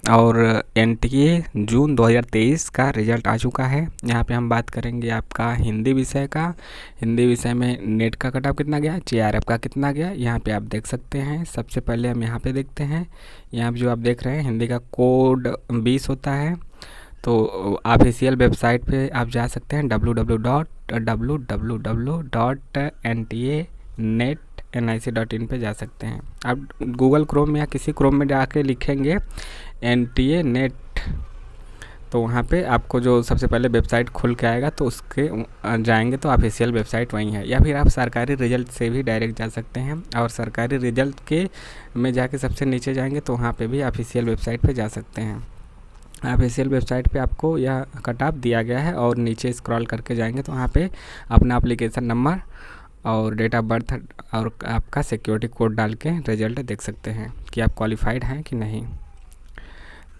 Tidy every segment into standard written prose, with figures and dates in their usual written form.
और एनटीए जून 2023 का रिजल्ट आ चुका है। यहाँ पे हम बात करेंगे आपका हिंदी विषय का। हिंदी विषय में नेट का कट ऑफ कितना गया, जेआरएफ का कितना गया, यहाँ पे आप देख सकते हैं। सबसे पहले हम यहाँ पे देखते हैं, यहाँ पे जो आप देख रहे हैं हिंदी का कोड 20 होता है। तो ऑफिशियल वेबसाइट पे आप जा सकते हैं www.nta.nic.in पे जा सकते हैं। आप गूगल क्रोम में या किसी क्रोम में जाके लिखेंगे NTA नेट, तो वहाँ पे आपको जो सबसे पहले वेबसाइट खुल के आएगा तो उसके जाएंगे तो ऑफिशियल वेबसाइट वहीं है। या फिर आप सरकारी रिजल्ट से भी डायरेक्ट जा सकते हैं, और सरकारी रिजल्ट के में जाके सबसे नीचे जाएंगे तो वहाँ पे भी ऑफिशियल वेबसाइट पे जा सकते हैं। ऑफिशियल वेबसाइट पे आपको यह कट ऑफ दिया गया है, और नीचे स्क्रॉल करके जाएंगे तो वहाँ पे अपना एप्लीकेशन नंबर और डेट ऑफ बर्थ और आपका सिक्योरिटी कोड डाल के रिजल्ट देख सकते हैं कि आप क्वालिफाइड हैं कि नहीं।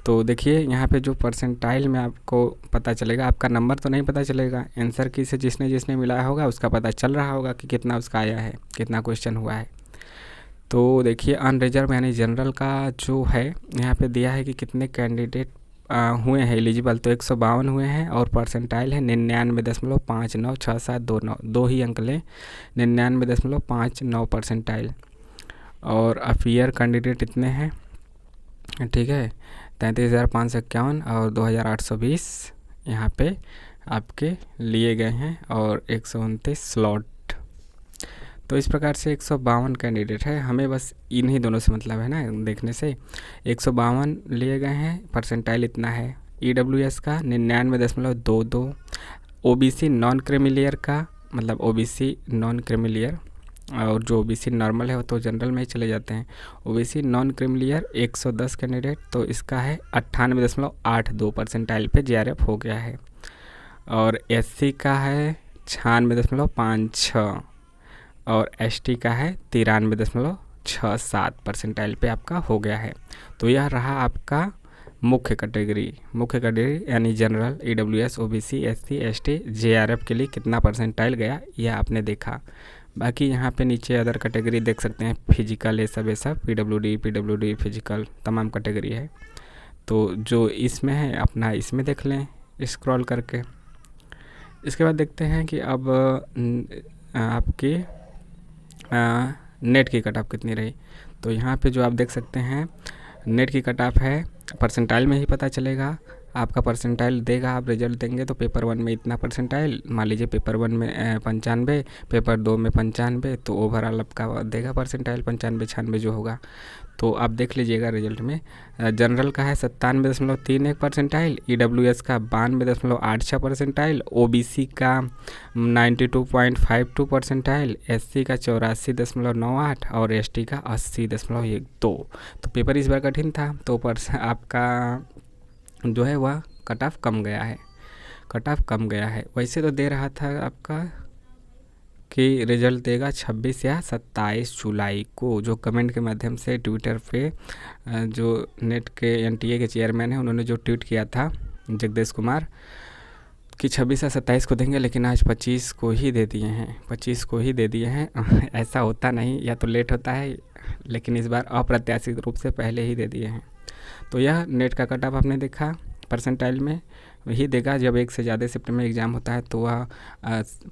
तो देखिए यहाँ पे जो परसेंटाइल में आपको पता चलेगा, आपका नंबर तो नहीं पता चलेगा, आंसर की से जिसने जिसने मिलाया होगा उसका पता चल रहा होगा कि कितना उसका आया है, कितना क्वेश्चन हुआ है। तो देखिए अनरिजर्व यानी जनरल का जो है यहाँ पे दिया है कि कितने कैंडिडेट हुए हैं एलिजिबल, तो 152 हुए हैं, और परसेंटाइल है 99.596729, दो ही अंक लें, 99.59 परसेंटाइल। और अफियर कैंडिडेट इतने हैं, ठीक है, 33,551 और 2,820 यहाँ पे आपके लिए गए हैं, और 129 स्लॉट। तो इस प्रकार से 152 कैंडिडेट है, हमें बस इन्हीं दोनों से मतलब है ना देखने से। 152 लिए गए हैं, परसेंटाइल इतना है। EWS का 99.22, OBC नॉन क्रीमिलियर का मतलब OBC नॉन क्रीमिलियर, और जो OBC नॉर्मल है वो तो जनरल में ही चले जाते हैं। OBC नॉन क्रीमिलियर 110 कैंडिडेट, तो इसका है 98.82 परसेंटाइल पे JRF हो गया है। और SC का है 96.56, और ST का है 93.67 परसेंटाइल पे आपका हो गया है। तो यह रहा आपका मुख्य कैटेगरी यानी general, EWS, OBC, SC, ST, JRF के लिए कितना परसेंटाइल गया यह आपने देखा। बाकी यहाँ पे नीचे अदर कैटेगरी देख सकते हैं, फिजिकल ये सब PWD फिजिकल तमाम कैटेगरी है। तो जो इसमें है अपना इसमें देख लें स्क्रॉल करके। इसके बाद देखते हैं कि अब आपकी नेट की कट ऑफ कितनी रही। तो यहाँ पे जो आप देख सकते हैं नेट की कट ऑफ है, परसेंटाइल में ही पता चलेगा। आपका परसेंटाइल देगा, आप रिजल्ट देंगे तो पेपर 1 में इतना परसेंटाइल, मान लीजिए पेपर 1 में 95, पेपर 2 में 95, तो ओवरऑल आपका देगा परसेंटाइल 95-96 जो होगा। तो आप देख लीजिएगा रिजल्ट में। जनरल का है 97.31 परसेंटाइल, EWS का 92.86 परसेंटाइल, OBC का 92.52 परसेंटाइल, SC का 84.98 और ST का 80.12। तो पेपर इस बार कठिन था, तो आपका जो है वह कट ऑफ कम गया है। वैसे तो दे रहा था आपका कि रिजल्ट देगा 26 या 27 जुलाई को, जो कमेंट के माध्यम से ट्विटर पे जो नेट के NTA के चेयरमैन हैं उन्होंने जो ट्वीट किया था जगदेश कुमार कि 26 या 27 को देंगे, लेकिन आज 25 को ही दे दिए हैं। ऐसा होता नहीं, या तो लेट होता है, लेकिन इस बार अप्रत्याशित रूप से पहले ही दे दिए हैं। तो यह नेट का कट ऑफ आपने देखा, परसेंटाइल में वही देगा। जब एक से ज़्यादा शिफ्ट में एग्ज़ाम होता है तो वह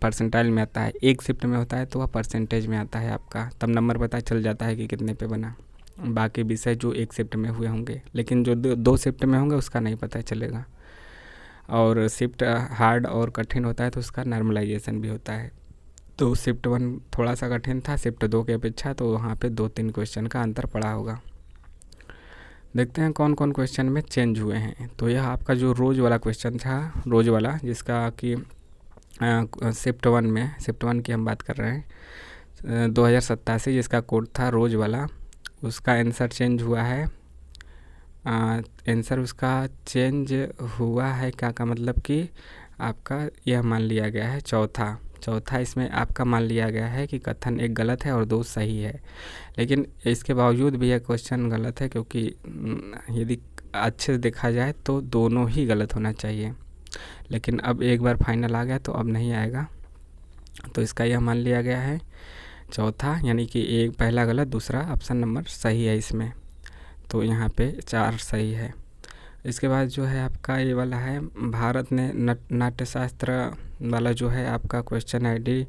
परसेंटाइल में आता है, एक शिफ्ट में होता है तो वह परसेंटेज में आता है आपका, तब नंबर पता चल जाता है कि कितने पे बना। बाकी विषय जो एक शिफ्ट में हुए होंगे, लेकिन जो दो शिफ्ट में होंगे उसका नहीं पता चलेगा। और शिफ्ट हार्ड और कठिन होता है तो उसका नॉर्मलाइजेशन भी होता है। तो शिफ्ट 1 थोड़ा सा कठिन था शिफ्ट 2 की अपेक्षा, तो वहाँ पे 2-3 क्वेश्चन का अंतर पड़ा होगा। देखते हैं कौन कौन क्वेश्चन में चेंज हुए हैं। तो यह आपका जो रोज़ वाला क्वेश्चन था, रोज़ वाला जिसका कि शिफ्ट 1 की हम बात कर रहे हैं, 2087 जिसका कोड था रोज़ वाला, उसका आंसर चेंज हुआ है। आंसर उसका चेंज हुआ है क्या का मतलब कि आपका यह मान लिया गया है चौथा इसमें आपका मान लिया गया है कि कथन एक गलत है और 2 सही है। लेकिन इसके बावजूद भी यह क्वेश्चन गलत है, क्योंकि यदि अच्छे से देखा जाए तो दोनों ही गलत होना चाहिए, लेकिन अब एक बार फाइनल आ गया तो अब नहीं आएगा। तो इसका यह मान लिया गया है चौथा, यानी कि पहला गलत, दूसरा ऑप्शन नंबर सही है इसमें। तो यहाँ पे 4 सही है। इसके बाद जो है आपका ये वाला है, भारत ने नाट्यशास्त्र वाला जो है आपका क्वेश्चन आईडी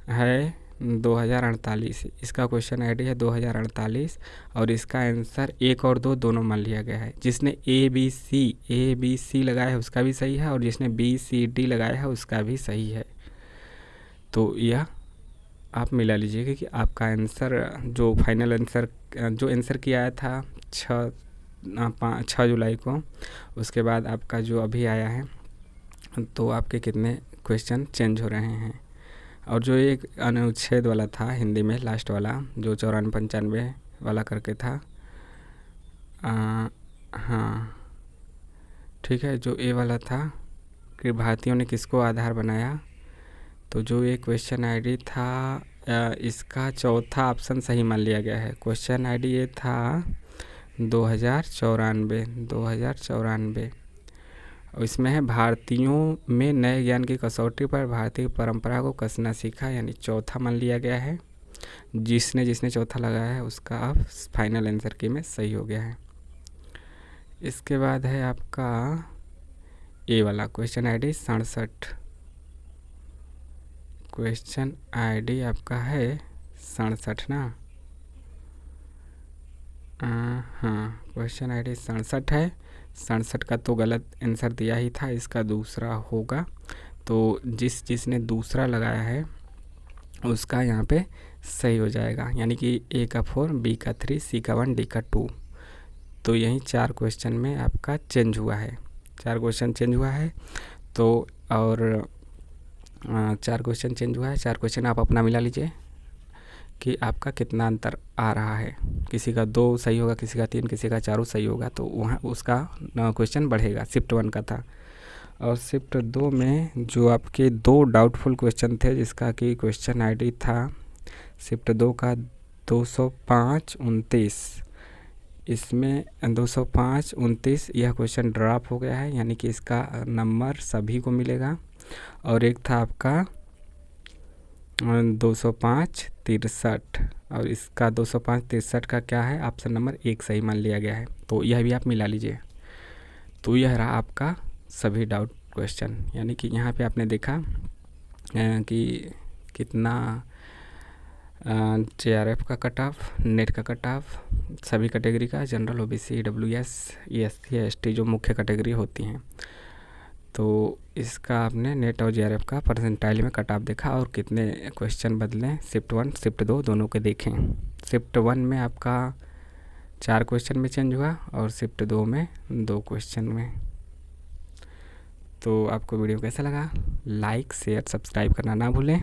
है 2048। इसका क्वेश्चन आईडी है 2048 और इसका आंसर 1 और 2 दोनों मान लिया गया है। जिसने ए बी सी लगाया है उसका भी सही है और जिसने बी सी डी लगाया है उसका भी सही है। तो यह आप मिला लीजिएगा कि आपका आंसर जो फाइनल आंसर जो आंसर किया आया था 6 जुलाई को, उसके बाद आपका जो अभी आया है, तो आपके कितने क्वेश्चन चेंज हो रहे हैं। और जो एक अनुच्छेद वाला था हिंदी में लास्ट वाला जो 94-95 वाला करके था, हाँ ठीक है, जो ए वाला था कि भारतीयों ने किसको आधार बनाया, तो जो ये क्वेश्चन आईडी था इसका चौथा ऑप्शन सही मान लिया गया है। क्वेश्चन आईडी ये था 2094। और इसमें है भारतीयों में नए ज्ञान की कसौटी पर भारतीय परंपरा को कसना सीखा, यानी चौथा मान लिया गया है। जिसने चौथा लगाया है उसका अब फाइनल आंसर की में सही हो गया है। इसके बाद है आपका ए वाला क्वेश्चन आईडी 67। क्वेश्चन आईडी आपका है 67 ना, हाँ क्वेश्चन आईडी 67 है। 67 का तो गलत आंसर दिया ही था, इसका दूसरा होगा। तो जिसने दूसरा लगाया है उसका यहाँ पे सही हो जाएगा, यानी कि ए का 4, बी का 3, सी का 1, डी का 2। तो यही 4 क्वेश्चन में आपका चेंज हुआ है, 4 क्वेश्चन चेंज हुआ है। तो और 4 क्वेश्चन चेंज हुआ है। 4 क्वेश्चन आप अपना मिला लीजिए कि आपका कितना अंतर आ रहा है। किसी का 2 सही होगा, किसी का 3, किसी का 4 सही होगा, तो वहाँ उसका क्वेश्चन बढ़ेगा। शिफ्ट 1 का था। और शिफ्ट 2 में जो आपके 2 डाउटफुल क्वेश्चन थे, जिसका कि क्वेश्चन आईडी था शिफ्ट 2 का 205-29, इसमें 205-29 यह क्वेश्चन ड्रॉप हो गया है, यानी कि इसका नंबर सभी को मिलेगा। और एक था आपका 205-63 और इसका 205-63 का क्या है, ऑप्शन नंबर 1 सही मान लिया गया है। तो यह भी आप मिला लीजिए। तो यह रहा आपका सभी डाउट क्वेश्चन, यानी कि यहाँ पे आपने देखा कि कितना JRF का कट ऑफ, नेट का कट ऑफ, सभी कैटेगरी का, general, OBC, EWS, SC, ST जो मुख्य कैटेगरी होती हैं। तो इसका आपने नेट और JRF का परसेंटाइल में कट ऑफ देखा और कितने क्वेश्चन बदले, शिफ्ट 1 शिफ्ट 2 दोनों के देखें। शिफ्ट 1 में आपका 4 क्वेश्चन में चेंज हुआ और शिफ्ट 2 में 2 क्वेश्चन में। तो आपको वीडियो कैसा लगा, लाइक शेयर सब्सक्राइब करना ना भूलें।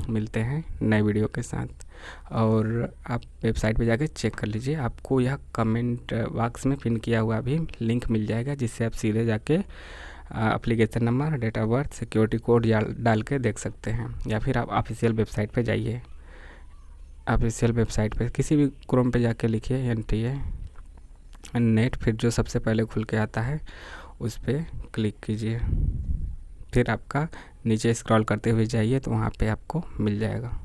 मिलते हैं नए वीडियो के साथ। और आप वेबसाइट पे जाके चेक कर लीजिए, आपको यह कमेंट बॉक्स में पिन किया हुआ भी लिंक मिल जाएगा, जिससे आप सीधे जाके application number, date of birth, security code डाल के देख सकते हैं। या फिर आप ऑफिशियल वेबसाइट पे जाइए, ऑफिशियल वेबसाइट पे किसी भी क्रोम पे जाके लिखिए NTA नेट, फिर जो सबसे पहले खुल के आता है उस पर क्लिक कीजिए, फिर आपका नीचे स्क्रॉल करते हुए जाइए तो वहाँ पे आपको मिल जाएगा।